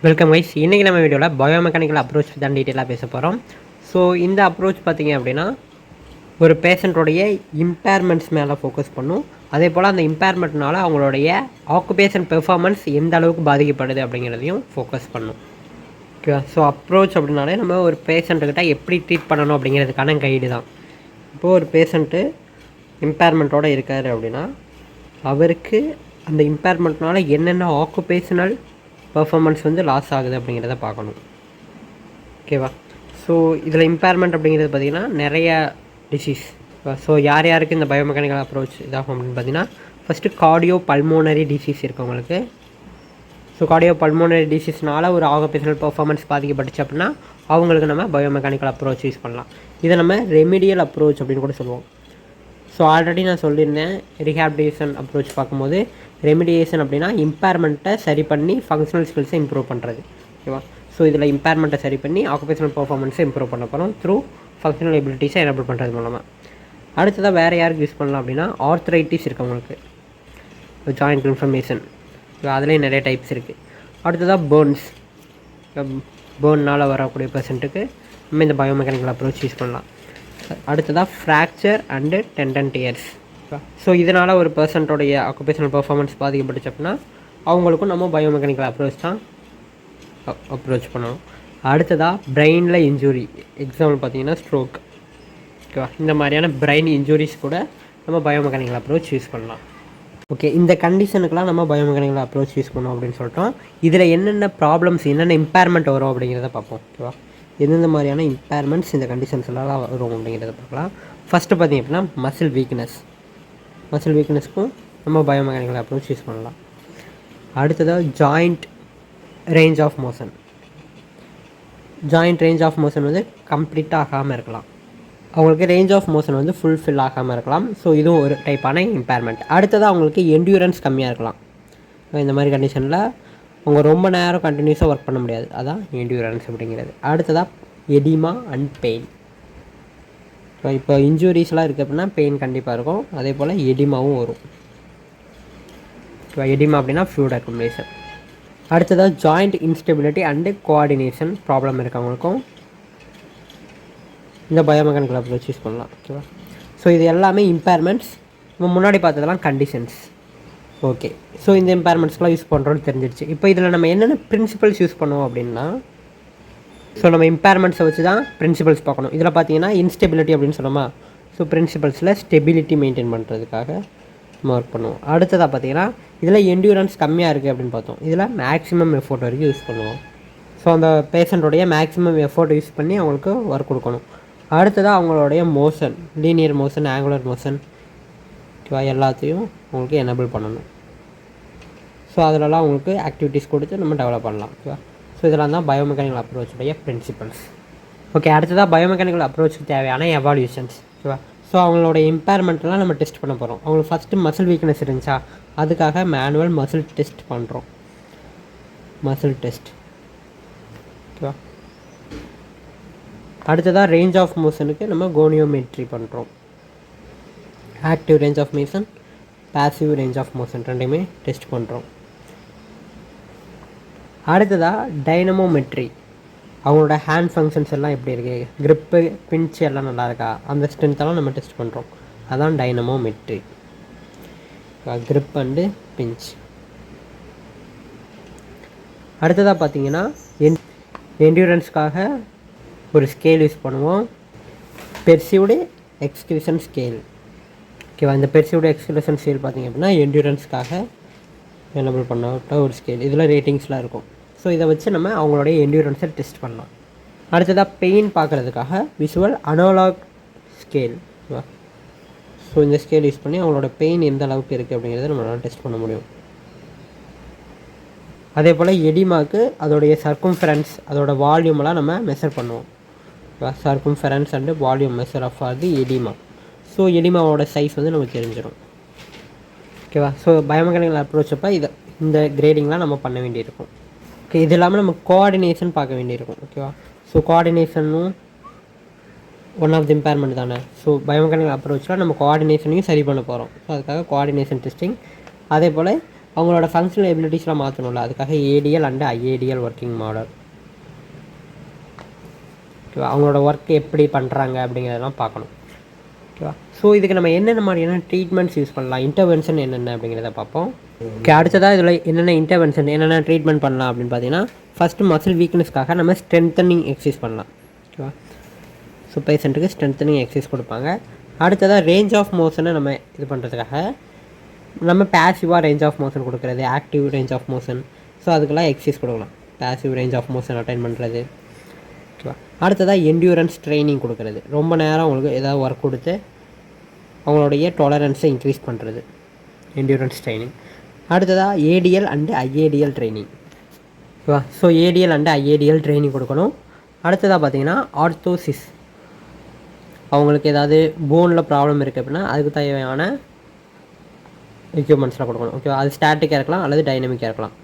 Welcome guys. இன்றைக்கி நம்ம வீடியோவில் பயோமெக்கானிக்கல் அப்ரோச் தான் டீட்டெயிலாக பேச போகிறோம். ஸோ இந்த அப்ரோச் பார்த்திங்க அப்படின்னா ஒரு பேஷண்ட்டோடைய இம்பேர்மெண்ட்ஸ் மேலே ஃபோக்கஸ் பண்ணும். அதே போல் அந்த இம்பேர்மெண்ட்னால அவங்களுடைய ஆக்குபேஷன் பெர்ஃபார்மன்ஸ் எந்த அளவுக்கு பாதிக்கப்படுது அப்படிங்கிறதையும் ஃபோக்கஸ் பண்ணும். ஓகே, ஸோ அப்ரோச் அப்படின்னாலே நம்ம ஒரு பேஷண்ட்டுக்கிட்ட எப்படி ட்ரீட் பண்ணணும் அப்படிங்கிறதுக்கான கைடு தான். இப்போது ஒரு பேஷண்ட்டு இம்பேர்மெண்ட்டோடு இருக்கார் அப்படின்னா அவருக்கு அந்த இம்பேர்மெண்ட்னால என்னென்ன ஆக்குபேஷனல் பர்ஃபார்மன்ஸ் வந்து லாஸ் ஆகுது அப்படிங்கிறத பார்க்கணும். ஓகேவா? ஸோ இதில் இம்பேர்மெண்ட் அப்படிங்கிறது பார்த்திங்கன்னா நிறைய டிசீஸ். ஸோ யார் யாருக்கு இந்த பயோமெக்கானிக்கல் அப்ரோச் இதாகும் அப்படின்னு பார்த்திங்கன்னா ஃபஸ்ட்டு கார்டியோ பல்மோனரி டிசீஸ் இருக்கவங்களுக்கு. ஸோ கார்டியோ பல்மோனரி டிசீஸ்னால் ஒரு ஆக்குபேஷனல் பர்ஃபார்மன்ஸ் பாதிக்கப்பட்டுச்சு அப்படின்னா அவங்களுக்கு நம்ம பயோமெக்கானிக்கல் அப்ரோச் யூஸ் பண்ணலாம். இதை நம்ம ரெமிடியல் அப்ரோச் அப்படின்னு கூட சொல்லுவோம். ஸோ ஆல்ரெடி நான் சொல்லியிருந்தேன், ரீஹாபிலிட்டேஷன் அப்ரோச் பார்க்கும்போது ரெமிடியேஷன் அப்படின்னா இம்பேர்மெண்ட்டை சரி பண்ணி ஃபங்க்ஷனல் ஸ்கில்ஸை இம்ப்ரூவ் பண்ணுறது. ஓகேவா? ஸோ இதில் இம்பேர்மெண்ட்டை சரி பண்ணி ஆக்குபேஷனல் பர்ஃபார்மன்ஸை இம்ப்ரூவ் பண்ண போகிறோம் த்ரூ ஃபங்க்ஷனல் எபிலிட்டிஸை எனபிள் பண்ணுறது மூலமாக. அடுத்ததாக வேறு யாருக்கு யூஸ் பண்ணலாம் அப்படின்னா ஆர்த்ரைட்டிஸ் இருக்கவங்களுக்கு, ஜாயிண்ட் இன்ஃபர்மேஷன், அதுலேயும் நிறைய டைப்ஸ் இருக்குது. அடுத்ததாக பேர்ன்னால் வரக்கூடிய பர்சன்ட்டுக்கு நம்ம இந்த பயோமெக்கானிக்கல் அப்ரோச் யூஸ் பண்ணலாம். அடுத்ததாக fracture and tendon tears. So இதனால் ஒரு பர்சன்ட்டோடைய ஆக்குபேஷனல் பர்ஃபார்மன்ஸ் பாதிக்கப்பட்டுச்சு அப்படின்னா அவங்களுக்கும் நம்ம பயோமெக்கானிக்கல் அப்ரோச் தான் அப்ரோச் பண்ணணும். அடுத்ததாக பிரெயினில் இன்ஜுரி, எக்ஸாம்பிள் பார்த்தீங்கன்னா ஸ்ட்ரோக். ஓகேவா? இந்த மாதிரியான பிரெயின் இன்ஜுரிஸ் கூட நம்ம பயோமெக்கானிக்கல் அப்ரோச் யூஸ் பண்ணலாம். ஓகே, இந்த கண்டிஷனுக்கெலாம் நம்ம பயோமெக்கானிக்கல் அப்ரோச் யூஸ் பண்ணோம் அப்படின்னு சொல்லிட்டோம். இதில் என்னென்ன ப்ராப்ளம்ஸ், என்னென்ன இம்பேர்மெண்ட் வரும் அப்படிங்கிறத பார்ப்போம். ஓகேவா? எந்தெந்த மாதிரியான இம்பேர்மெண்ட்ஸ் இந்த கண்டிஷன்ஸ்லாம் வரும் அப்படிங்கிறத பார்க்கலாம். ஃபஸ்ட்டு பார்த்திங்க அப்படின்னா மசில் வீக்னஸ்க்கும் நம்ம பயோமெக்கானிக்கல் அப்ரோச் யூஸ் பண்ணலாம். அடுத்ததாக ஜாயிண்ட் ரேஞ்ச் ஆஃப் மோஷன் வந்து கம்ப்ளீட்டாக ஆகாமல் இருக்கலாம். அவங்களுக்கு ரேஞ்ச் ஆஃப் மோஷன் வந்து ஃபுல்ஃபில் ஆகாமல் இருக்கலாம். ஸோ இதுவும் ஒரு டைப்பான இம்பேர்மெண்ட். அடுத்ததாக அவங்களுக்கு என்டியூரன்ஸ் கம்மியாக இருக்கலாம். இந்த மாதிரி கண்டிஷனில் அவங்க ரொம்ப நேரம் கண்டினியூஸாக ஒர்க் பண்ண முடியாது. அதான் என்டியூரன்ஸ் அப்படிங்கிறது. அடுத்ததாக எடிமா அண்ட் பெயின். இப்போ இன்ஜுரிஸ்லாம் இருக்குது அப்படின்னா பெயின் கண்டிப்பாக இருக்கும். அதே போல் எடிமாவும் வரும். எடிமா அப்படின்னா ஃப்ளூயிட் அக்குமுலேஷன். அடுத்ததாக joint instability and coordination problem இருக்கவங்களுக்கும் இந்த பயோமெக்கானிக்கல் அப்ரோச் யூஸ் பண்ணலாம். ஓகேவா? ஸோ இது எல்லாமே இம்பேர்மெண்ட்ஸ். நம்ம முன்னாடி பார்த்ததெல்லாம் கண்டிஷன்ஸ். ஓகே, ஸோ இந்த இம்பேர்மெண்ட்ஸ்லாம் யூஸ் பண்ணுறோன்னு தெரிஞ்சிருச்சு. இப்போ இதில் நம்ம என்னென்ன பிரின்சிபல்ஸ் யூஸ் பண்ணுவோம் அப்படின்னா, ஸோ நம்ம இம்பேர்மெண்ட்ஸை வச்சு தான் பிரின்சிபல்ஸ் பார்க்கணும். இதில் பார்த்தீங்கன்னா இன்ஸ்டெபிலிட்டி அப்படின்னு சொன்னோமா, ஸோ பிரின்சிபல்ஸில் ஸ்டெபிலிட்டி மெயின்டைன் பண்ணுறதுக்காக நம்ம ஒர்க் பண்ணுவோம். அடுத்ததாக பார்த்தீங்கன்னா இதில் என்டியூரன்ஸ் கம்மியாக இருக்குது அப்படின்னு பார்த்தோம். இதில் மேக்ஸிமம் எஃபோர்ட் வரைக்கும் யூஸ் பண்ணுவோம். ஸோ அந்த பேஷண்ட்டோடைய மேக்ஸிமம் எஃபோர்ட் யூஸ் பண்ணி அவங்களுக்கு ஒர்க் கொடுக்கணும். அடுத்ததாக அவங்களுடைய motion, linear motion, angular motion, எல்லாத்தையும் உங்களுக்கு எனபிள் பண்ணணும். ஸோ அதிலலாம் உங்களுக்கு ஆக்டிவிட்டீஸ் கொடுத்து நம்ம டெவலப் பண்ணலாம். ஓகேவா? ஸோ இதெல்லாம் தான் பயோமெக்கானிக்கல் அப்ரோச்சுடைய பிரின்சிபல்ஸ். ஓகே, அடுத்ததாக பயோமெக்கானிக்கல் அப்ரோச்சுக்கு தேவையான எவால்யூஷன்ஸ். ஓகேவா? ஸோ அவங்களோட இம்பேர்மெண்ட்லாம் நம்ம டெஸ்ட் பண்ண போகிறோம். அவங்களுக்கு ஃபஸ்ட்டு மசில் வீக்னஸ் இருந்துச்சா, அதுக்காக மேனுவல் மசில் டெஸ்ட் பண்ணுறோம். Muscle test. ஓகேவா? அடுத்ததாக ரேஞ்ச் ஆஃப் மோஷனுக்கு நம்ம கோனியோமெட்ரி பண்ணுறோம். Active range of motion, passive range of motion ரெண்டையுமே டெஸ்ட் பண்ணுறோம். அடுத்ததாக டைனமோமெட்ரி, அவங்களோட ஹேண்ட் ஃபங்க்ஷன்ஸ் எல்லாம் எப்படி இருக்குது, க்ரிப்பு, பின்ச் எல்லாம் நல்லா இருக்கா, அந்த ஸ்ட்ரென்த்தெல்லாம் நம்ம டெஸ்ட் பண்ணுறோம். அதான் டைனமோமெட்ரி, க்ரிப் அண்டு பின்ச். அடுத்ததாக பார்த்தீங்கன்னா என்டியூரன்ஸ்க்காக ஒரு ஸ்கேல் யூஸ் பண்ணுவோம், பெர்சீவ்டு எக்ஸ்கிரிஷன் ஸ்கேல். ஓகேவா? இந்த பெர்சீவ்டு எக்ஸ்கிரிஷன் ஸ்கேல் பார்த்திங்க அப்படின்னா என்டியூரன்ஸ்க்காக எனபிள் பண்ணப்பட்ட ஒரு ஸ்கேல். இதில் ரேட்டிங்ஸ்லாம் இருக்கும். ஸோ இதை வச்சு நம்ம அவங்களுடைய என்டியூரன்ஸை டெஸ்ட் பண்ணலாம். அடுத்ததாக பெயின் பார்க்குறதுக்காக விஷுவல் அனலாக் ஸ்கேல். ஸோ இந்த ஸ்கேல் யூஸ் பண்ணி அவங்களோட பெயின் எந்த அளவுக்கு இருக்குது அப்படிங்கிறத நம்மளால் டெஸ்ட் பண்ண முடியும். அதே போல் எடிமாவுக்கு அதோடைய சர்க்கம்ஃபரன்ஸ், அதோட வால்யூமெல்லாம் நம்ம மெஷர் பண்ணுவோம். Circumference and volume measure of the oedema. So எடிமாவோட சைஸ் வந்து நமக்கு தெரிஞ்சிடும். ஓகேவா? ஸோ பயோமெக்கானிக்கல் அப்ரோச் அப்போ இந்த கிரேடிங்லாம் நம்ம பண்ண வேண்டியிருக்கும். ஓகே, இது இல்லாமல் நம்ம கோஆர்டினேஷன் பார்க்க வேண்டியிருக்கும். ஓகேவா? ஸோ கோஆர்டினேஷனும் ஒன் ஆஃப் தி இம்பேர்மெண்ட் தானே. ஸோ பயோமெக்கானிக்கல் அப்ரோச்சில் நம்ம கோஆர்டினேஷனையும் சரி பண்ண போகிறோம். ஸோ அதுக்காக கோஆர்டினேஷன் டெஸ்டிங். அதே போல் அவங்களோட ஃபங்க்ஷனல் எபிலிட்டிஸ்லாம் மாற்றணும்ல, அதுக்காக ஏடிஎல் அண்டு ஐஏடிஎல் ஒர்க்கிங் மாடல். ஓகேவா, அவங்களோட ஒர்க் எப்படி பண்ணுறாங்க அப்படிங்கிறதெல்லாம் பார்க்கணும். ஓகேவா, ஸோ இதுக்கு நம்ம என்னென்ன மாதிரியான ட்ரீட்மெண்ட்ஸ் யூஸ் பண்ணலாம், இன்டர்வென்ஷன் என்னென்ன அப்படிங்கிறத பார்ப்போம். ஓகே, அடுத்ததாக இதில் என்னென்ன இன்டர்வென்ஷன் என்னென்ன ட்ரீட்மெண்ட் பண்ணலாம் அப்படின்னு பார்த்தீங்கன்னா, ஃபஸ்ட்டு மசில் வீக்னஸ்க்காக நம்ம ஸ்ட்ரென்தனிங் எக்ஸசைஸ் பண்ணலாம். ஓகேவா, ஸோ பேஷண்ட்டுக்கு ஸ்ட்ரென்தனிங் எக்ஸசைஸ் கொடுப்பாங்க. அடுத்ததாக ரேஞ்ச் ஆஃப் மோஷனை நம்ம இது பண்ணுறதுக்காக நம்ம பேசிவாக ரேஞ்ச் ஆஃப் மோஷன் கொடுக்குறது, active range of motion, so அதுக்கெல்லாம் எக்ஸசைஸ் கொடுக்கலாம். Passive range of motion attain பண்ணுறது. ஓகேவா, அடுத்ததாக என்டியூரன்ஸ் ட்ரைனிங் கொடுக்குறது, ரொம்ப நேரம் அவங்களுக்கு ஏதாவது ஒர்க் கொடுத்து அவங்களுடைய டாலரன்ஸை இன்க்ரீஸ் பண்ணுறது, என்டியூரன்ஸ் ட்ரைனிங். அடுத்ததாக ஏடிஎல் அண்டு ஐஏடிஎல் ட்ரைனிங். ஓகேவா, ஸோ ஏடிஎல் அண்டு ஐஏடிஎல் ட்ரைனிங் கொடுக்கணும். அடுத்ததாக பார்த்தீங்கன்னா ஆர்த்தோசிஸ், அவங்களுக்கு ஏதாவது போனில் ப்ராப்ளம் இருக்குது அப்படின்னா அதுக்கு தேவையான எக்யூப்மெண்ட்ஸ்லாம் கொடுக்கணும். ஓகேவா, அது ஸ்டாட்டிக்காக இருக்கலாம் அல்லது டைனமிக்காக இருக்கலாம்.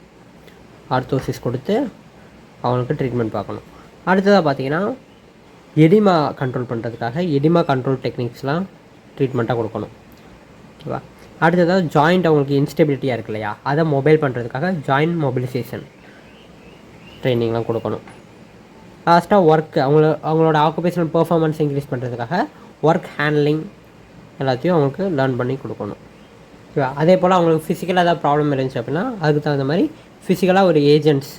ஆர்த்தோசிஸ் கொடுத்து அவங்களுக்கு ட்ரீட்மெண்ட் பார்க்கணும். அடுத்ததாக பார்த்தீங்கன்னா எடிமா கண்ட்ரோல் பண்ணுறதுக்காக எடிமா கண்ட்ரோல் டெக்னிக்ஸ்லாம் ட்ரீட்மெண்ட்டாக கொடுக்கணும். ஓகேவா, அடுத்ததாக ஜாயிண்ட் அவங்களுக்கு இன்ஸ்டெபிலிட்டியாக இருக்கு இல்லையா, அதை மொபைல் பண்ணுறதுக்காக ஜாயிண்ட் மொபிலைசேஷன் ட்ரைனிங்லாம் கொடுக்கணும். லாஸ்ட்டாக ஒர்க் அவங்களோட ஆக்குபேஷனல் பெர்ஃபார்மன்ஸ் இன்க்ரீஸ் பண்ணுறதுக்காக ஒர்க் ஹேண்ட்லிங் எல்லாத்தையும் அவங்களுக்கு லேர்ன் பண்ணி கொடுக்கணும். ஓகேவா, அதே போல் அவங்களுக்கு ஃபிசிக்கலாக ஏதாவது ப்ராப்ளம் இருந்துச்சு அப்படின்னா அதுக்கு தகுந்த மாதிரி ஃபிசிக்கலாக ஒரு ஏஜென்ட்ஸ்,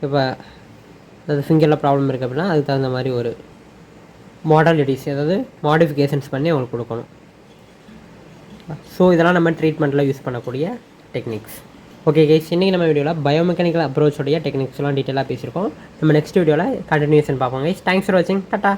இப்போ அதாவது ஃபிங்கரில் ப்ராப்ளம் இருக்குது அப்படின்னா அதுக்கு தகுந்த மாதிரி ஒரு மாடலிட்டிஸ், அதாவது மாடிஃபிகேஷன்ஸ் பண்ணி அவங்களுக்கு கொடுக்கணும். ஸோ இதெல்லாம் நம்ம ட்ரீட்மெண்ட்டில் யூஸ் பண்ணக்கூடிய டெக்னிக்ஸ். ஓகே கைஸ், இன்றைக்கி நம்ம வீடியோவில் பயோமெக்கானிக்கல் அப்ரோச்சோடைய டெக்னிக்ஸ்லாம் டீட்டெயிலாக பேசியிருக்கோம். நம்ம நெக்ஸ்ட் வீடியோவில் கண்டினியூஷன் பார்ப்போம் கைஸ். தேங்க்ஸ் ஃபார் வாட்சிங். டாட்டா.